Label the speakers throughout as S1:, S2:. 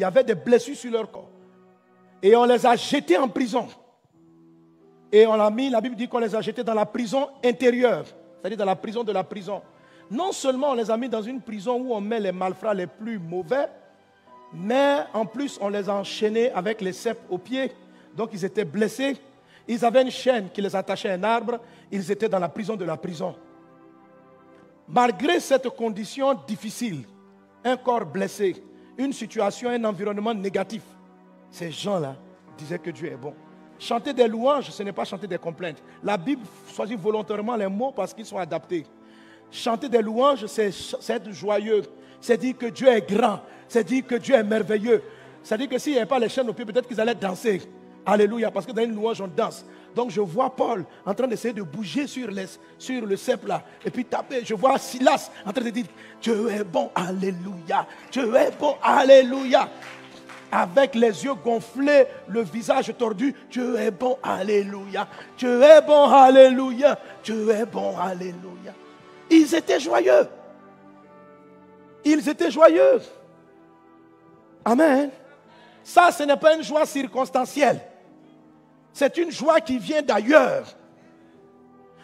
S1: y avait des blessures sur leur corps. Et on les a jetés en prison. Et on l'a mis, la Bible dit qu'on les a jetés dans la prison intérieure, c'est-à-dire dans la prison de la prison. Non seulement on les a mis dans une prison où on met les malfrats les plus mauvais, mais en plus on les a enchaînés avec les ceps aux pieds. Donc ils étaient blessés. Ils avaient une chaîne qui les attachait à un arbre. Ils étaient dans la prison de la prison. Malgré cette condition difficile, un corps blessé, une situation, un environnement négatif, ces gens-là disaient que Dieu est bon. Chanter des louanges, ce n'est pas chanter des complaintes. La Bible choisit volontairement les mots parce qu'ils sont adaptés. Chanter des louanges, c'est être joyeux. C'est dire que Dieu est grand. C'est dire que Dieu est merveilleux. C'est dire que s'il n'y avait pas les chaînes aux pieds, peut-être qu'ils allaient danser. Alléluia, parce que dans une louange, on danse. Donc je vois Paul en train d'essayer de bouger sur le cep là. Et puis taper. Je vois Silas en train de dire, Dieu est bon, alléluia. Dieu est bon, alléluia. Avec les yeux gonflés, le visage tordu, Dieu est bon, alléluia. Dieu est bon, alléluia. Dieu est bon, alléluia. Ils étaient joyeux. Ils étaient joyeux. Amen. Ça, ce n'est pas une joie circonstancielle. C'est une joie qui vient d'ailleurs.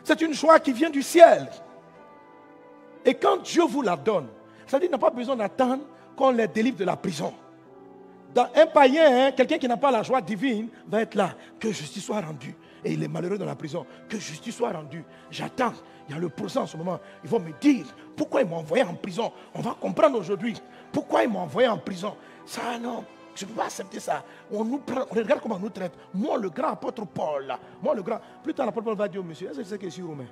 S1: C'est une joie qui vient du ciel. Et quand Dieu vous la donne, ça veut dire qu'il n'a pas besoin d'attendre qu'on les délivre de la prison. Dans un païen, quelqu'un qui n'a pas la joie divine va être là. Que justice soit rendue. Et il est malheureux dans la prison. Que justice soit rendue. J'attends. Il y a le procès en ce moment. Ils vont me dire pourquoi ils m'ont envoyé en prison. On va comprendre aujourd'hui pourquoi ils m'ont envoyé en prison. Ça, non. Je ne peux pas accepter ça. On nous prend, on regarde comment on nous traite. Moi, le grand apôtre Paul, là, moi, le grand. Plus tard, l'apôtre Paul va dire, monsieur, est-ce que tu sais que je suis roumain?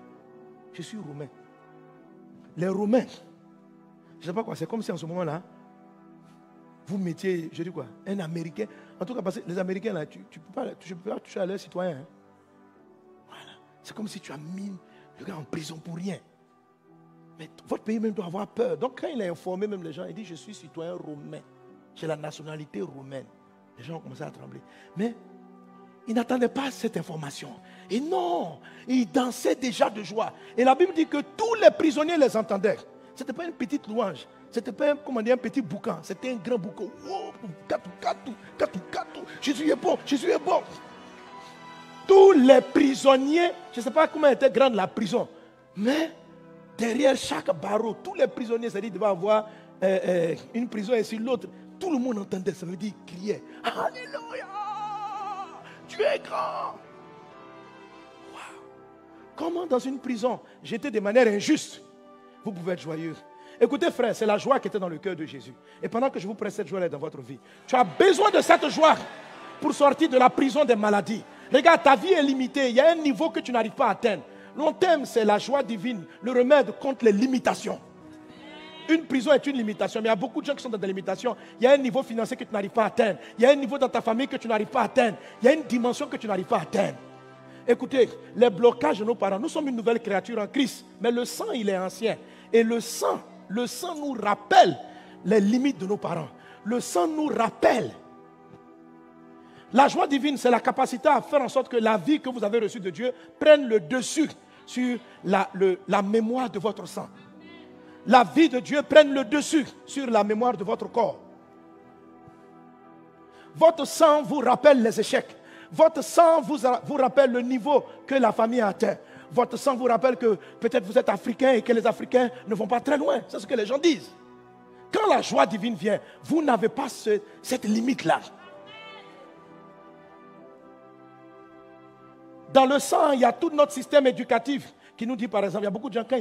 S1: Je suis roumain. Les Roumains, je ne sais pas quoi, c'est comme si en ce moment-là, vous mettiez, je dis quoi, un Américain. En tout cas, parce que les Américains, là, tu ne peux pas toucher à leurs citoyens. Hein. Voilà. C'est comme si tu as mis le gars en prison pour rien. Mais votre pays même doit avoir peur. Donc, quand il a informé même les gens, il dit, je suis citoyen roumain. J'ai la nationalité roumaine. Les gens ont commencé à trembler. Mais ils n'attendaient pas cette information. Et non, ils dansaient déjà de joie. Et la Bible dit que tous les prisonniers les entendaient. Ce n'était pas une petite louange. Ce n'était pas un petit boucan. C'était un grand boucan. Wow, katou. Jésus est bon, Jésus est bon. Tous les prisonniers, je ne sais pas comment était grande la prison, mais derrière chaque barreau, tous les prisonniers, c'est-à-dire qu'il devait avoir une prison et sur l'autre. Tout le monde entendait, ça veut dire crier. Alléluia! Dieu est grand! Wow. Comment dans une prison, j'étais de manière injuste, vous pouvez être joyeux. Écoutez frère, c'est la joie qui était dans le cœur de Jésus. Et pendant que je vous prête cette joie-là dans votre vie, tu as besoin de cette joie pour sortir de la prison des maladies. Regarde, ta vie est limitée. Il y a un niveau que tu n'arrives pas à atteindre. Mon thème, c'est la joie divine, le remède contre les limitations. Une prison est une limitation, mais il y a beaucoup de gens qui sont dans des limitations. Il y a un niveau financier que tu n'arrives pas à atteindre. Il y a un niveau dans ta famille que tu n'arrives pas à atteindre. Il y a une dimension que tu n'arrives pas à atteindre. Écoutez, les blocages de nos parents, nous sommes une nouvelle créature en Christ, mais le sang, il est ancien. Et le sang nous rappelle les limites de nos parents. Le sang nous rappelle. La joie divine, c'est la capacité à faire en sorte que la vie que vous avez reçue de Dieu prenne le dessus sur la mémoire de votre sang. La vie de Dieu prenne le dessus sur la mémoire de votre corps. Votre sang vous rappelle les échecs. Votre sang vous rappelle le niveau que la famille a atteint. Votre sang vous rappelle que peut-être vous êtes africain et que les Africains ne vont pas très loin. C'est ce que les gens disent. Quand la joie divine vient, vous n'avez pas cette limite-là. Dans le sang, il y a tout notre système éducatif qui nous dit, par exemple, il y a beaucoup de gens, quand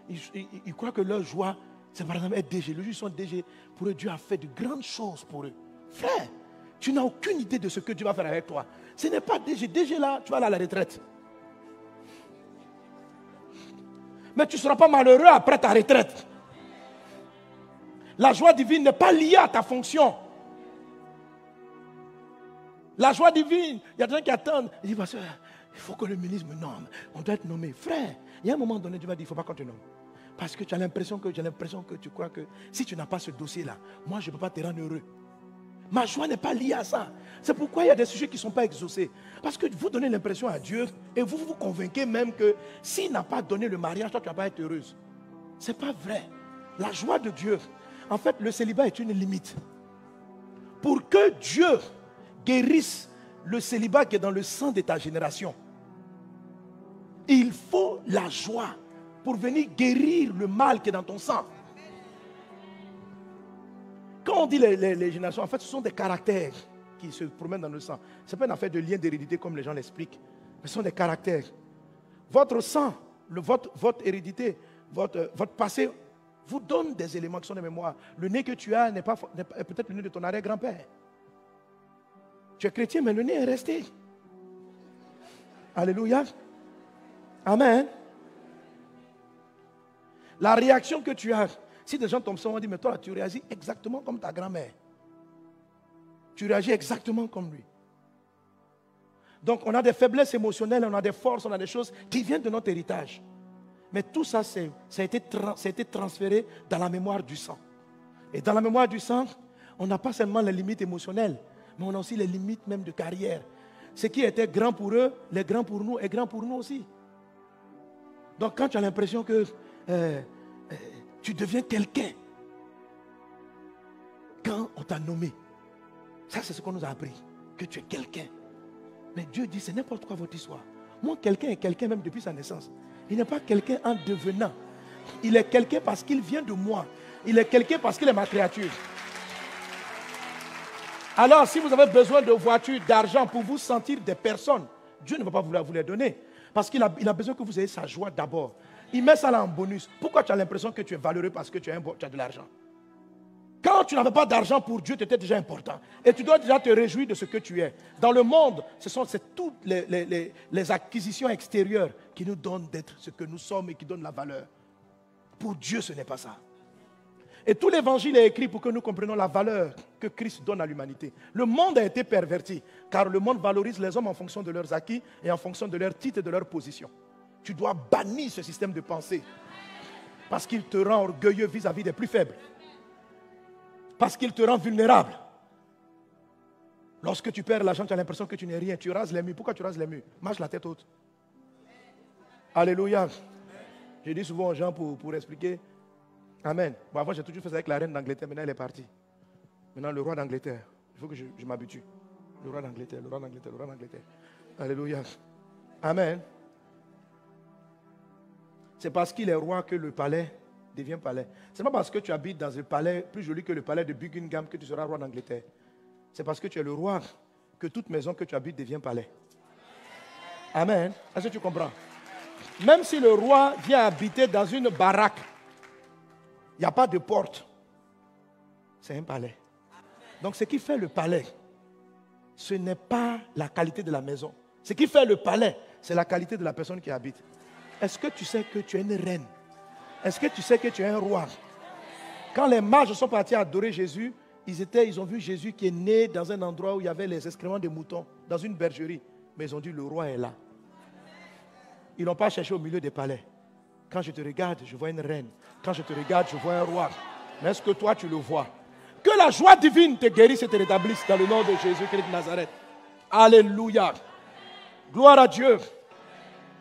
S1: ils croient que leur joie, c'est par exemple être DG. Le jour où ils sont DG, pour eux, Dieu a fait de grandes choses pour eux. Frère, tu n'as aucune idée de ce que Dieu va faire avec toi. Ce n'est pas DG. DG là, tu vas aller à la retraite. Mais tu ne seras pas malheureux après ta retraite. La joie divine n'est pas liée à ta fonction. La joie divine, il y a des gens qui attendent. Ils disent, pasteur, il faut que le ministre me nomme. On doit être nommé. Frère, il y a un moment donné, Dieu va dire, il ne faut pas qu'on te nomme. Parce que tu as l'impression que tu crois que si tu n'as pas ce dossier-là, moi, je ne peux pas te rendre heureux. Ma joie n'est pas liée à ça. C'est pourquoi il y a des sujets qui ne sont pas exaucés. Parce que vous donnez l'impression à Dieu et vous vous convainquez même que s'il n'a pas donné le mariage, toi, tu ne vas pas être heureuse. Ce n'est pas vrai. La joie de Dieu, en fait, le célibat est une limite. Pour que Dieu guérisse le célibat qui est dans le sang de ta génération, il faut la joie pour venir guérir le mal qui est dans ton sang. Quand on dit les générations, en fait, ce sont des caractères qui se promènent dans le sang. Ce n'est pas une affaire de lien d'hérédité comme les gens l'expliquent, mais ce sont des caractères. Votre sang, votre hérédité, votre passé vous donne des éléments qui sont des mémoires. Le nez que tu as n'est peut-être le nez de ton arrière-grand-père. Tu es chrétien, mais le nez est resté. Alléluia. Amen. La réaction que tu as, si des gens tombent sur moi et disent, mais toi, tu réagis exactement comme ta grand-mère. Tu réagis exactement comme lui. Donc, on a des faiblesses émotionnelles, on a des forces, on a des choses qui viennent de notre héritage. Mais tout ça, ça a été transféré dans la mémoire du sang. Et dans la mémoire du sang, on n'a pas seulement les limites émotionnelles, mais on a aussi les limites même de carrière. Ce qui était grand pour eux, les grands pour nous, est grand pour nous aussi. Donc quand tu as l'impression que tu deviens quelqu'un, quand on t'a nommé, ça c'est ce qu'on nous a appris, que tu es quelqu'un. Mais Dieu dit, c'est n'importe quoi votre histoire. Moi, quelqu'un est quelqu'un même depuis sa naissance. Il n'est pas quelqu'un en devenant. Il est quelqu'un parce qu'il vient de moi. Il est quelqu'un parce qu'il est ma créature. Alors, si vous avez besoin de voitures, d'argent pour vous sentir des personnes, Dieu ne va pas vouloir vous les donner. Parce qu'il a besoin que vous ayez sa joie d'abord. Il met ça là en bonus. Pourquoi tu as l'impression que tu es valeureux parce que tu as de l'argent? Quand tu n'avais pas d'argent pour Dieu, tu étais déjà important. Et tu dois déjà te réjouir de ce que tu es. Dans le monde, c'est toutes les acquisitions extérieures qui nous donnent d'être ce que nous sommes et qui donnent la valeur. Pour Dieu, ce n'est pas ça. Et tout l'évangile est écrit pour que nous comprenions la valeur que Christ donne à l'humanité. Le monde a été perverti, car le monde valorise les hommes en fonction de leurs acquis et en fonction de leur titre et de leur position. Tu dois bannir ce système de pensée, parce qu'il te rend orgueilleux vis-à-vis des plus faibles. Parce qu'il te rend vulnérable. Lorsque tu perds l'argent, tu as l'impression que tu n'es rien. Tu rases les murs. Pourquoi tu rases les murs? Marche la tête haute. Alléluia. Je dis souvent aux gens pour expliquer. Amen. Bon, avant, j'ai toujours fait ça avec la reine d'Angleterre. Maintenant, elle est partie. Maintenant, le roi d'Angleterre. Il faut que je m'habitue. Le roi d'Angleterre, le roi d'Angleterre, le roi d'Angleterre. Alléluia. Amen. C'est parce qu'il est roi que le palais devient palais. Ce n'est pas parce que tu habites dans un palais plus joli que le palais de Buckingham que tu seras roi d'Angleterre. C'est parce que tu es le roi que toute maison que tu habites devient palais. Amen. Est-ce que tu comprends? Même si le roi vient habiter dans une baraque, il n'y a pas de porte. C'est un palais. Donc ce qui fait le palais, ce n'est pas la qualité de la maison. Ce qui fait le palais, c'est la qualité de la personne qui habite. Est-ce que tu sais que tu es une reine? Est-ce que tu sais que tu es un roi? Quand les mages sont partis adorer Jésus, ils ont vu Jésus qui est né dans un endroit où il y avait les excréments de moutons, dans une bergerie. Mais ils ont dit, le roi est là. Ils n'ont pas cherché au milieu des palais. Quand je te regarde, je vois une reine. Quand je te regarde, je vois un roi. Mais est-ce que toi, tu le vois? Que la joie divine te guérisse et te rétablisse dans le nom de Jésus-Christ de Nazareth. Alléluia. Gloire à Dieu.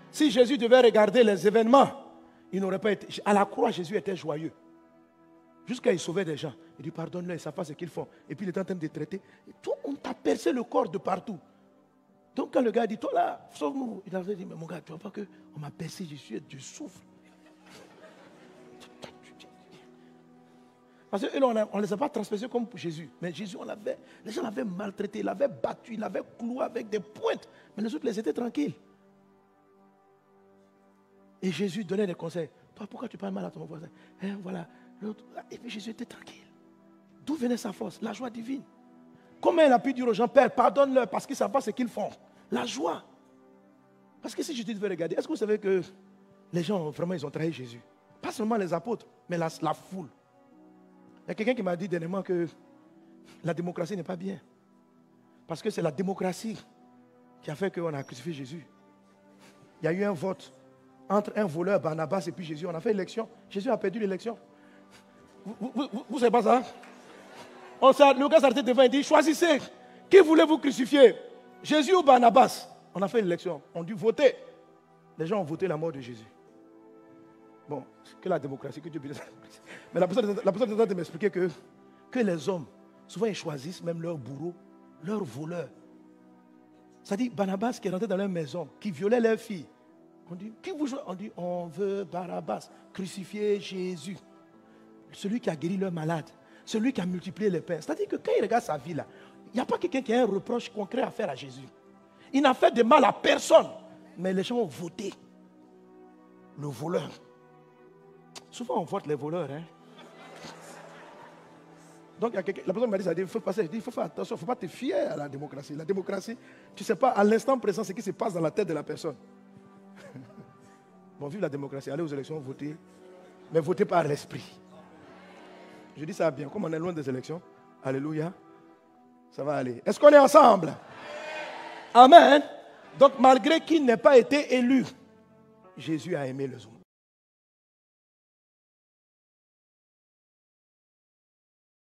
S1: Si Jésus devait regarder les événements, il n'aurait pas été... À la croix, Jésus était joyeux. Jusqu'à il sauvait des gens. Il dit, pardonne-leur, ils ne savent pas ce qu'ils font. Et puis il est en train de traiter. Et toi, on t'a percé le corps de partout. Donc quand le gars dit, toi là, sauve-nous. Il a dit, mais mon gars, tu vois pas qu'on m'a percé, je souffre. Parce qu'on ne les a pas transpercés comme pour Jésus. Mais Jésus, les gens l'avaient maltraité, l'avaient battu, l'avaient cloué avec des pointes. Mais les autres, les étaient tranquilles. Et Jésus donnait des conseils. Toi, pourquoi tu parles mal à ton voisin? Voilà. Et puis Jésus était tranquille. D'où venait sa force? La joie divine. Comment il a pu dire aux gens, Père, pardonne-leur parce qu'ils ne savent pas ce qu'ils font? La joie. Parce que si Jésus devait regarder, est-ce que vous savez que les gens, vraiment, ils ont trahi Jésus? Pas seulement les apôtres, mais la foule. Il y a quelqu'un qui m'a dit dernièrement que la démocratie n'est pas bien. Parce que c'est la démocratie qui a fait qu'on a crucifié Jésus. Il y a eu un vote entre un voleur, Barnabas, et puis Jésus. On a fait l'élection. Jésus a perdu l'élection. Vous ne savez pas ça? Le gars s'est arrêté devant et dit, choisissez. Qui voulez-vous crucifier? Jésus ou Barnabas? On a fait l'élection. On a dû voter. Les gens ont voté la mort de Jésus. Bon, que la démocratie, que Dieu bénisse. Mais la personne est en train de m'expliquer que les hommes Souvent, ils choisissent même leurs bourreaux, leurs voleurs. C'est-à-dire, Barnabas qui est rentré dans leur maison, qui violait leurs filles. On dit, qui vous joue? On dit, on veut Barabbas, crucifier Jésus. Celui qui a guéri leurs malades, celui qui a multiplié les pains. C'est-à-dire que quand il regarde sa vie là, il n'y a pas quelqu'un qui a un reproche concret à faire à Jésus. Il n'a fait de mal à personne. Mais les gens ont voté le voleur. Souvent on vote les voleurs. Hein? Donc la personne m'a dit, il faut passer, il faut faire attention, il ne faut pas te fier à la démocratie. La démocratie, tu ne sais pas à l'instant présent ce qui se passe dans la tête de la personne. Bon, vive la démocratie, allez aux élections, votez, mais votez par l'esprit. Je dis ça bien, comme on est loin des élections, alléluia, ça va aller. Est-ce qu'on est ensemble? Amen. Donc malgré qu'il n'ait pas été élu, Jésus a aimé les hommes.